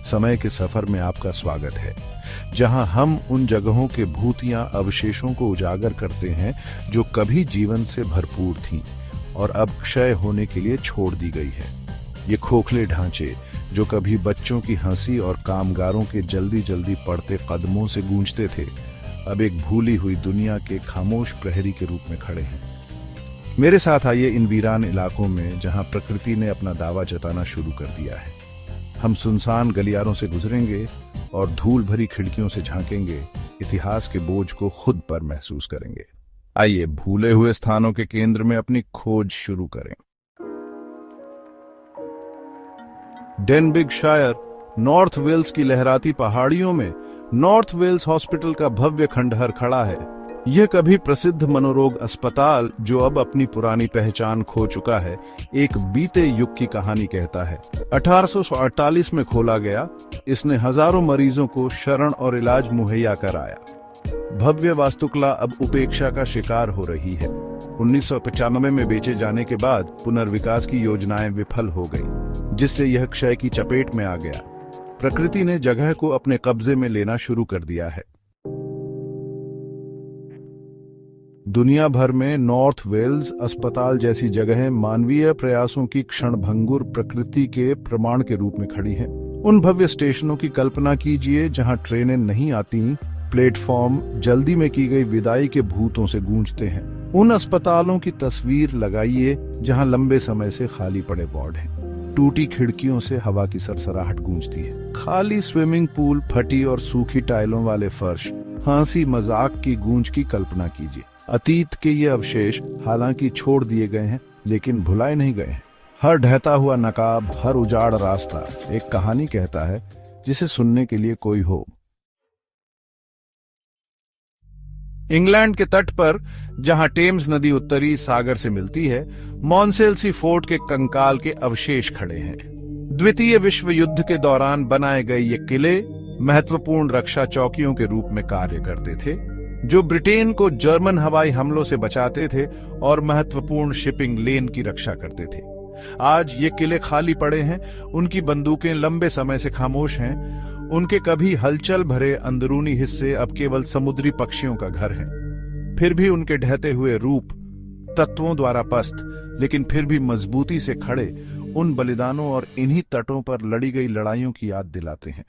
समय के सफर में आपका स्वागत है, जहां हम उन जगहों के भूतिया अवशेषों को उजागर करते हैं जो कभी जीवन से भरपूर थीं और अब क्षय होने के लिए छोड़ दी गई है। ये खोखले ढांचे जो कभी बच्चों की हंसी और कामगारों के जल्दी जल्दी पड़ते कदमों से गूंजते थे, अब एक भूली हुई दुनिया के खामोश प्रहरी के रूप में खड़े हैं। मेरे साथ आइए इन वीरान इलाकों में जहां प्रकृति ने अपना दावा जताना शुरू कर दिया है। हम सुनसान गलियारों से गुजरेंगे और धूल भरी खिड़कियों से झांकेंगे, इतिहास के बोझ को खुद पर महसूस करेंगे। आइए भूले हुए स्थानों के केंद्र में अपनी खोज शुरू करें। डेनबिगशायर, नॉर्थ वेल्स की लहराती पहाड़ियों में नॉर्थ वेल्स हॉस्पिटल का भव्य खंडहर खड़ा है। यह कभी प्रसिद्ध मनोरोग अस्पताल, जो अब अपनी पुरानी पहचान खो चुका है, एक बीते युग की कहानी कहता है। 1848 में खोला गया, इसने हजारों मरीजों को शरण और इलाज मुहैया कराया। भव्य वास्तुकला अब उपेक्षा का शिकार हो रही है। 1995 में बेचे जाने के बाद पुनर्विकास की योजनाएं विफल हो गई, जिससे यह क्षय की चपेट में आ गया। प्रकृति ने जगह को अपने कब्जे में लेना शुरू कर दिया है। दुनिया भर में नॉर्थ वेल्स अस्पताल जैसी जगहें मानवीय प्रयासों की क्षणभंगुर प्रकृति के प्रमाण के रूप में खड़ी हैं। उन भव्य स्टेशनों की कल्पना कीजिए जहां ट्रेनें नहीं आती, प्लेटफॉर्म जल्दी में की गई विदाई के भूतों से गूंजते हैं। उन अस्पतालों की तस्वीर लगाइए जहां लंबे समय से खाली पड़े वार्ड हैं। टूटी खिड़कियों से हवा की सरसराहट गूंजती है। खाली स्विमिंग पूल, फटी और सूखी टाइलों वाले फर्श, हंसी मजाक की गूंज की कल्पना कीजिए। अतीत के ये अवशेष हालांकि छोड़ दिए गए हैं, लेकिन भुलाए नहीं गए हैं। हर ढहता हुआ नकाब, हर उजाड़ रास्ता एक कहानी कहता है, जिसे सुनने के लिए कोई हो। इंग्लैंड के तट पर, जहां टेम्स नदी उत्तरी सागर से मिलती है, मॉन्सेल्सी फोर्ट के कंकाल के अवशेष खड़े हैं। द्वितीय विश्व युद्ध के दौरान बनाए गए ये किले महत्वपूर्ण रक्षा चौकियों के रूप में कार्य करते थे, जो ब्रिटेन को जर्मन हवाई हमलों से बचाते थे और महत्वपूर्ण शिपिंग लेन की रक्षा करते थे। आज ये किले खाली पड़े हैं, उनकी बंदूकें लंबे समय से खामोश हैं, उनके कभी हलचल भरे अंदरूनी हिस्से अब केवल समुद्री पक्षियों का घर हैं। फिर भी उनके ढहते हुए रूप, तत्वों द्वारा पस्त लेकिन फिर भी मजबूती से खड़े, उन बलिदानों और इन्हीं तटों पर लड़ी गई लड़ाइयों की याद दिलाते हैं।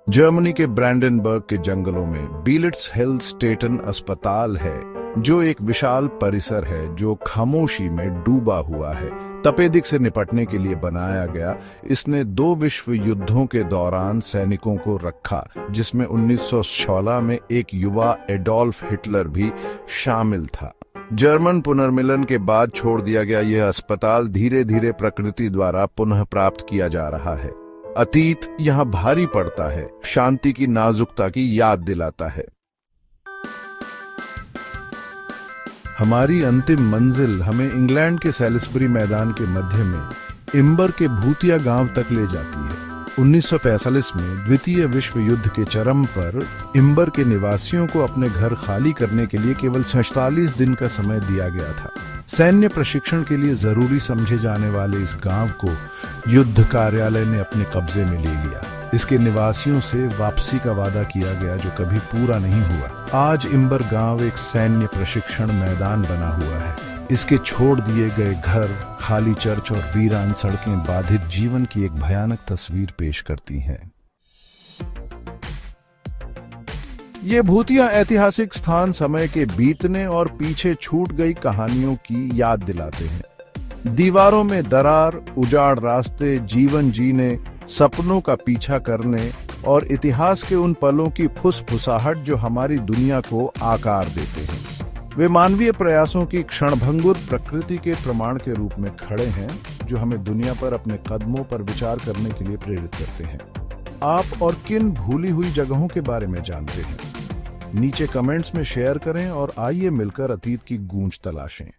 जर्मनी के ब्रांडेनबर्ग के जंगलों में बीलिट्स हेल्स्टेटन अस्पताल है, जो एक विशाल परिसर है जो खामोशी में डूबा हुआ है। तपेदिक से निपटने के लिए बनाया गया, इसने 2 विश्व युद्धों के दौरान सैनिकों को रखा, जिसमें 1916 में एक युवा एडोल्फ हिटलर भी शामिल था। जर्मन पुनर्मिलन के बाद छोड़ दिया गया यह अस्पताल धीरे धीरे प्रकृति द्वारा पुनः प्राप्त किया जा रहा है। अतीत यहाँ भारी पड़ता है, शांति की नाजुकता की याद दिलाता है। हमारी अंतिम मंजिल हमें इंग्लैंड के सैलिसबरी मैदान के मध्य में इम्बर के भूतिया गांव तक ले जाती है। 1945 में द्वितीय विश्व युद्ध के चरम पर इम्बर के निवासियों को अपने घर खाली करने के लिए केवल 47 दिन का समय दिया गया था। सैन्य प्रशिक्षण के लिए जरूरी समझे जाने वाले इस गांव को युद्ध कार्यालय ने अपने कब्जे में ले लिया। इसके निवासियों से वापसी का वादा किया गया, जो कभी पूरा नहीं हुआ। आज इम्बर गांव एक सैन्य प्रशिक्षण मैदान बना हुआ है। इसके छोड़ दिए गए घर, खाली चर्च और वीरान सड़कें बाधित जीवन की एक भयानक तस्वीर पेश करती हैं। ये भूतिया ऐतिहासिक स्थान समय के बीतने और पीछे छूट गई कहानियों की याद दिलाते हैं। दीवारों में दरार, उजाड़ रास्ते, जीवन जीने, सपनों का पीछा करने और इतिहास के उन पलों की फुसफुसाहट जो हमारी दुनिया को आकार देते हैं। वे मानवीय प्रयासों की क्षणभंगुर प्रकृति के प्रमाण के रूप में खड़े हैं, जो हमें दुनिया पर अपने कदमों पर विचार करने के लिए प्रेरित करते हैं। आप और किन भूली हुई जगहों के बारे में जानते हैं? नीचे कमेंट्स में शेयर करें और आइए मिलकर अतीत की गूंज तलाशें।